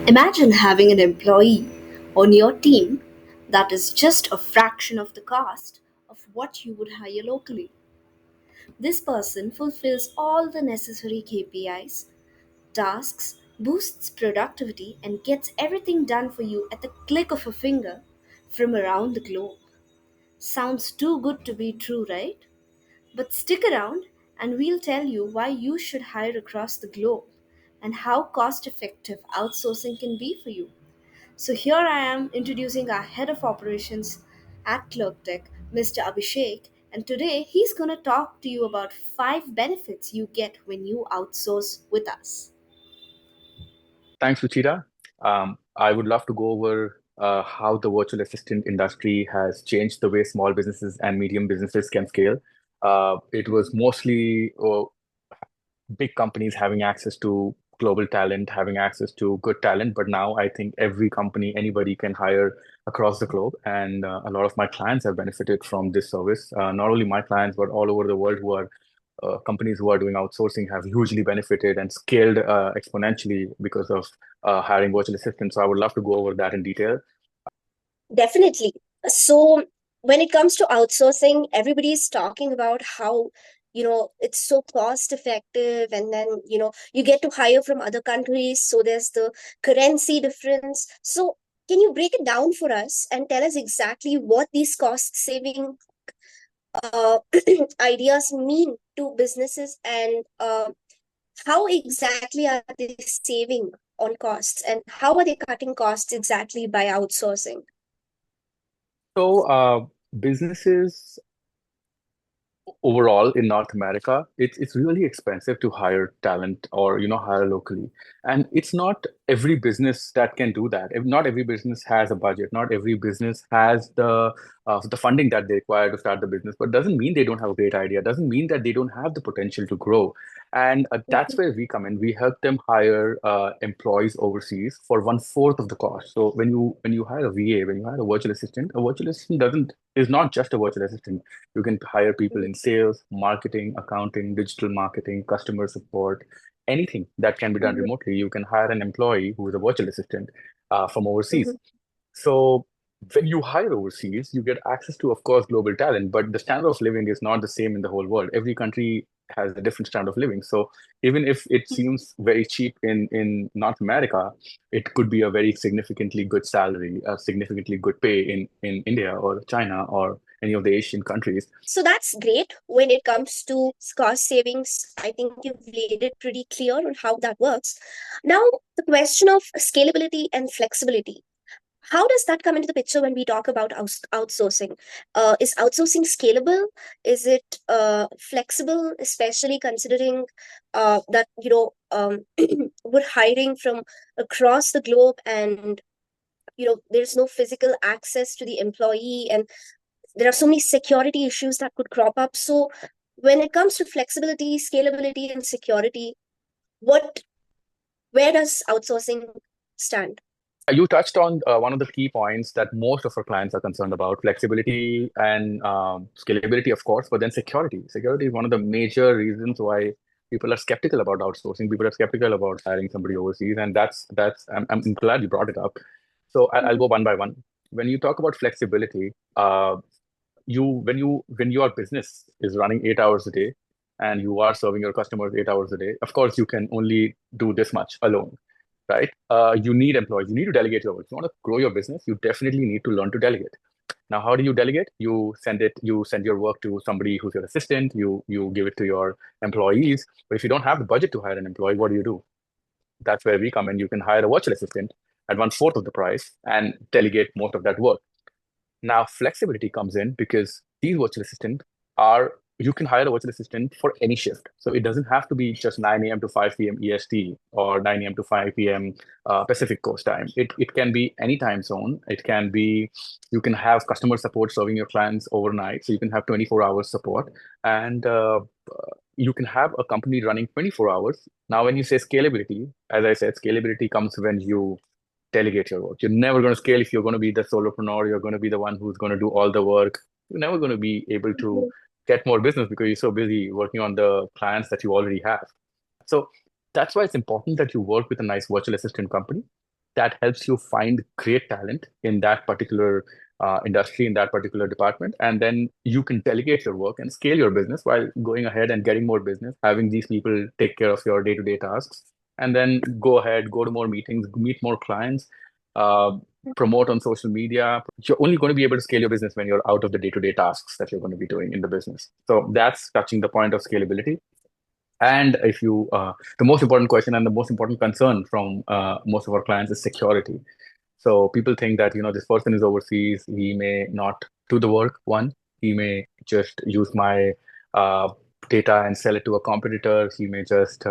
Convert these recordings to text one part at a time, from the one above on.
Imagine having an employee on your team that is just a fraction of the cost of what you would hire locally. This person fulfills all the necessary KPIs, tasks, boosts productivity, and gets everything done for you at the click of a finger from around the globe. Sounds too good to be true, right? But stick around and we'll tell you why you should hire across the globe and how cost effective outsourcing can be for you. So here I am introducing our head of operations at Clerk Tech, Mr. Abhishek, and today he's going to talk to you about 5 benefits you get when you outsource with us. Thanks, Ruchira. I would love to go over how the virtual assistant industry has changed the way small businesses and medium businesses can scale. It was mostly big companies having access to global talent, having access to good talent. But now I think every company, anybody can hire across the globe. And a lot of my clients have benefited from this service. Not only my clients, but all over the world who are companies who are doing outsourcing have hugely benefited and scaled exponentially because of hiring virtual assistants. So I would love to go over that in detail. Definitely. So when it comes to outsourcing, everybody's talking about how, it's so cost effective, and then, you get to hire from other countries. So there's the currency difference. So can you break it down for us and tell us exactly what these cost saving uh, ideas mean to businesses, and how exactly are they saving on costs, and how are they cutting costs exactly by outsourcing? So businesses overall in North America, it's really expensive to hire talent or hire locally. And it's not every business that can do that. Not every business has a budget. Not every business has the funding that they require to start the business. But doesn't mean they don't have a great idea. Doesn't mean that they don't have the potential to grow. And that's where we come in. We help them hire employees overseas for one-fourth of the cost. So when you hire a VA, when you hire a virtual assistant doesn't is not just a virtual assistant. You can hire people in sales, marketing, accounting, digital marketing, customer support, anything that can be done Mhm, remotely. You can hire an employee who is a virtual assistant from overseas. mhm, So when you hire overseas, you get access to, of course, global talent, but the standard of living is not the same in the whole world. Every country has a different standard of living. So even if it seems very cheap in North America, it could be a very significantly good salary, a significantly good pay in India or China or any of the Asian countries. So that's great when it comes to cost savings. I think you've laid it pretty clear on how that works. Now, the question of scalability and flexibility. How does that come into the picture when we talk about outsourcing? Is outsourcing scalable? Is it flexible, especially considering that we're hiring from across the globe, and there's no physical access to the employee, and there are so many security issues that could crop up. So when it comes to flexibility, scalability, and security, what where does outsourcing stand? You touched on one of the key points that most of our clients are concerned about, flexibility and scalability, of course, but then security. Security is one of the major reasons why people are skeptical about outsourcing. People are skeptical about hiring somebody overseas, and that's I'm glad you brought it up. So I'll Mhm, go one by one. When you talk about flexibility, when your business is running 8 hours a day and you are serving your customers 8 hours a day, of course you can only do this much alone, right? You need employees. You need to delegate your work. If you want to grow your business, you definitely need to learn to delegate. Now, how do you delegate? You send your work to somebody who's your assistant. You give it to your employees. But if you don't have the budget to hire an employee, what do? That's where we come in. You can hire a virtual assistant at one-fourth of the price and delegate most of that work. Now, flexibility comes in because these virtual assistants are, you can hire a virtual assistant for any shift. So it doesn't have to be just 9 a.m. to 5 p.m. EST or 9 a.m. to 5 p.m. Pacific Coast time. It can be any time zone. It can be, you can have customer support serving your clients overnight. So you can have 24 hours support. And you can have a company running 24 hours. Now, when you say scalability, as I said, scalability comes when you delegate your work. You're never going to scale if you're going to be the solopreneur. You're going to be the one who's going to do all the work. You're never going to be able to mhm, get more business because you're so busy working on the clients that you already have. So that's why it's important that you work with a nice virtual assistant company. that helps you find great talent in that particular industry, in that particular department. And then you can delegate your work and scale your business while going ahead and getting more business, having these people take care of your day-to-day tasks, and then go ahead, go to more meetings, meet more clients, uh, promote on social media. You're only going to be able to scale your business when you're out of the day-to-day tasks that you're going to be doing in the business. So that's touching the point of scalability. And if you, the most important question and the most important concern from most of our clients is security. So people think that, this person is overseas, he may not do the work. One, he may just use my uh, data and sell it to a competitor. He may just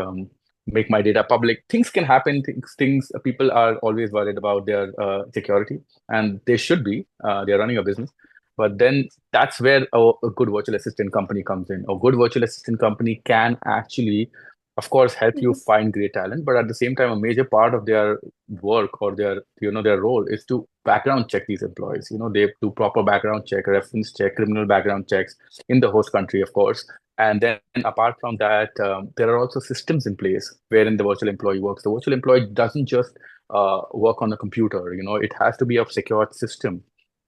make my data public. Things can happen. Things people are always worried about their security, and they should be. They're running a business. But then that's where a good virtual assistant company comes in. A good virtual assistant company can actually, of course, help you Mhm. find great talent, but at the same time, a major part of their work or their role is to background check these employees. They do proper background check, reference check, criminal background checks in the host country, of course. And then apart from that, there are also systems in place wherein the virtual employee works. The virtual employee doesn't just work on the computer. It has to be a secured system,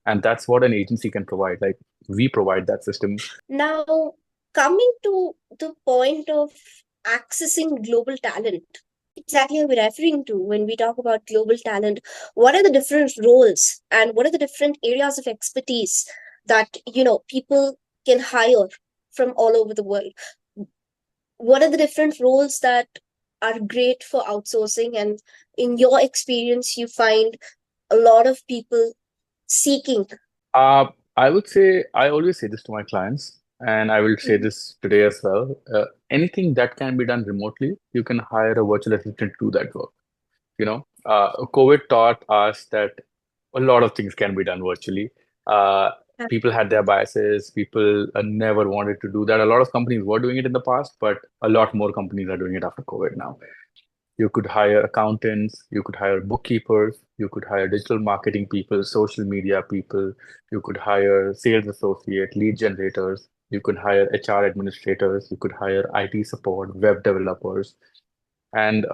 and that's what an agency can provide. Like, we provide that system. Now, coming to the point of accessing global talent, exactly are we referring to when we talk about global talent? What are the different roles and what are the different areas of expertise that people can hire from all over the world? What are the different roles that are great for outsourcing, and in your experience you find a lot of people seeking? Uh, I would say, I always say this to my clients, and I will say Mhm. this today as well. Anything that can be done remotely, you can hire a virtual assistant to do that work. COVID taught us that a lot of things can be done virtually. Uh, People had their biases. People never wanted to do that. A lot of companies were doing it in the past, but a lot more companies are doing it after COVID now. You could hire accountants, you could hire bookkeepers, you could hire digital marketing people, social media people, you could hire sales associate, lead generators, you could hire HR administrators, you could hire IT support, web developers, and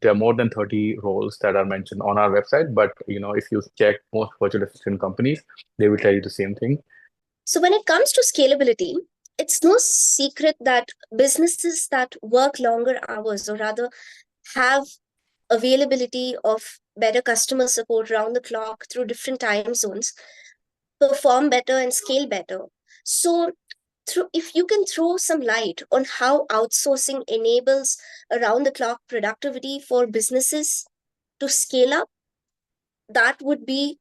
there are more than 30 roles that are mentioned on our website. But if you check most virtual assistant companies, they will tell you the same thing. So, when it comes to scalability, it's no secret that businesses that work longer hours, or rather have availability of better customer support round the clock through different time zones, perform better and scale better. So, if you can throw some light on how outsourcing enables around the clock productivity for businesses to scale up, that would be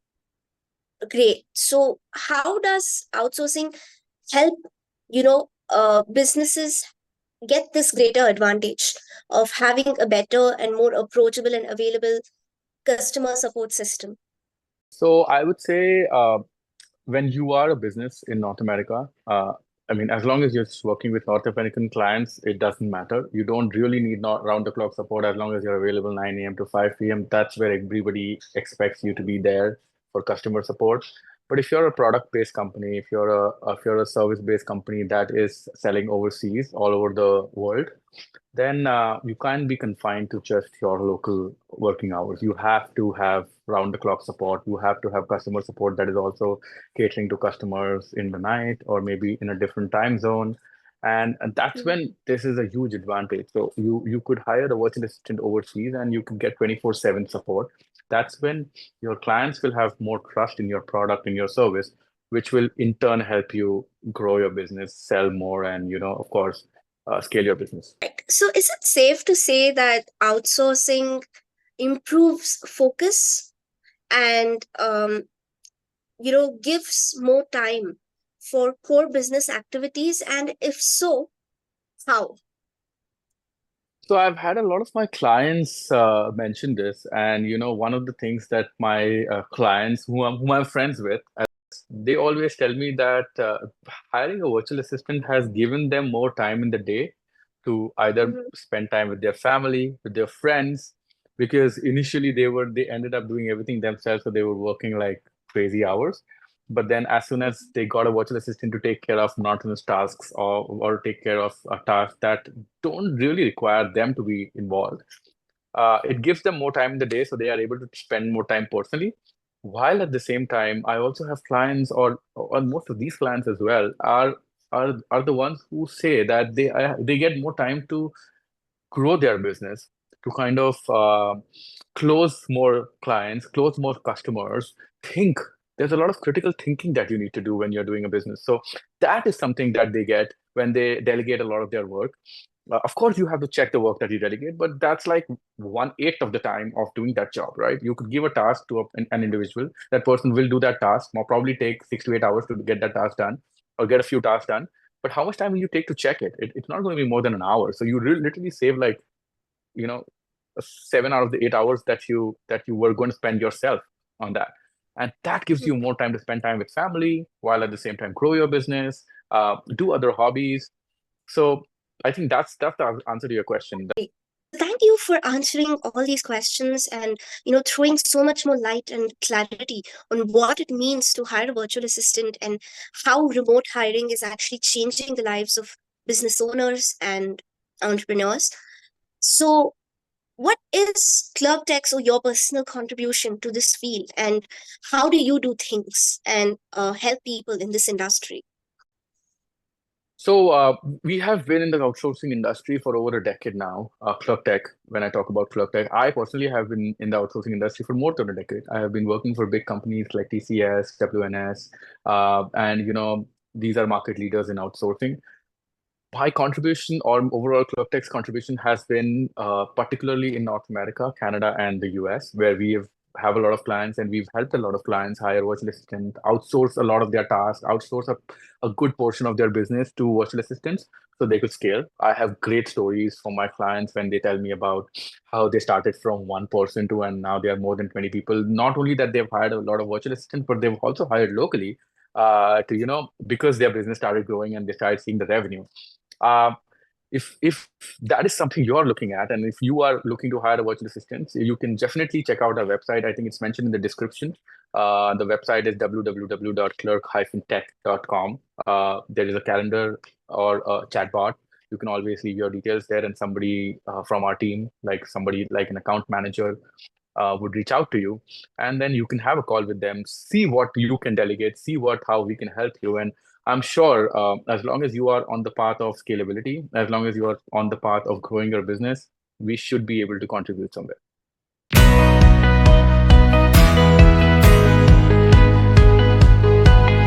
great. So, how does outsourcing help businesses get this greater advantage of having a better and more approachable and available customer support system? So I would say, when you are a business in North America, I mean, as long as you're just working with North American clients, it doesn't matter. You don't really need not round the clock support as long as you're available 9 a.m. to 5 p.m. That's where everybody expects you to be there for customer support. But if you're a product-based company, if you're a service-based company that is selling overseas, all over the world, then you can't be confined to just your local working hours. You have to have round the clock support. You have to have customer support that is also catering to customers in the night or maybe in a different time zone. And that's Mhm. when this is a huge advantage. So you could hire a virtual assistant overseas and you can get 24/7 support. That's when your clients will have more trust in your product, in your service, which will in turn help you grow your business, sell more, and of course, scale your business. So, is it safe to say that outsourcing improves focus and gives more time for core business activities? And if so, how? So I've had a lot of my clients mention this, and one of the things that my clients, whom I'm friends with, they always tell me that hiring a virtual assistant has given them more time in the day to either Mhm. spend time with their family, with their friends, because initially they ended up doing everything themselves, so they were working like crazy hours. But then as soon as they got a virtual assistant to take care of monotonous tasks or take care of tasks that don't really require them to be involved, It gives them more time in the day, so they are able to spend more time personally. While at the same time, I also have clients, or most of these clients as well, are the ones who say that they get more time to grow their business, to kind of close more clients, close more customers, think. There's a lot of critical thinking that you need to do when you're doing a business. So that is something that they get when they delegate a lot of their work. Of course, you have to check the work that you delegate, but that's like 1/8 of the time of doing that job, right? You could give a task to an individual. That person will do that task. Will probably take 6 to 8 hours to get that task done, or get a few tasks done. But how much time will you take to check it? It's not going to be more than an hour. So you literally save like, you know, 7 out of the 8 hours that you were going to spend yourself on that. And that gives you more time to spend time with family while at the same time grow your business, do other hobbies. So I think that's the answer to your question. Thank you for answering all these questions and throwing so much more light and clarity on what it means to hire a virtual assistant and how remote hiring is actually changing the lives of business owners and entrepreneurs. So, what is Clerk Tech's or your personal contribution to this field, and how do you do things and help people in this industry? So we have been in the outsourcing industry for over a decade now. Clerk Tech, when I talk about Clerk Tech, I personally have been in the outsourcing industry for more than a decade. I have been working for big companies like TCS, WNS, and these are market leaders in outsourcing. My contribution, or overall Clerk Tech's contribution, has been particularly in North America, Canada, and the US, where have a lot of clients, and we've helped a lot of clients hire virtual assistants, outsource a lot of their tasks, outsource a good portion of their business to virtual assistants so they could scale. I have great stories from my clients when they tell me about how they started from one person to, and now they are more than 20 people. Not only that they've hired a lot of virtual assistants, but they've also hired locally because their business started growing and they started seeing the revenue. Uh, if that is something you're looking at, and if you are looking to hire a virtual assistant, you can definitely check out our website. I think it's mentioned in the description. The website is www.clerk-tech.com. There is a calendar or a chatbot. You can always leave your details there, and somebody from our team, like somebody like an account manager, would reach out to you, and then you can have a call with them, see what you can delegate, see how we can help you. And I'm sure as long as you are on the path of scalability, as long as you are on the path of growing your business, we should be able to contribute somewhere.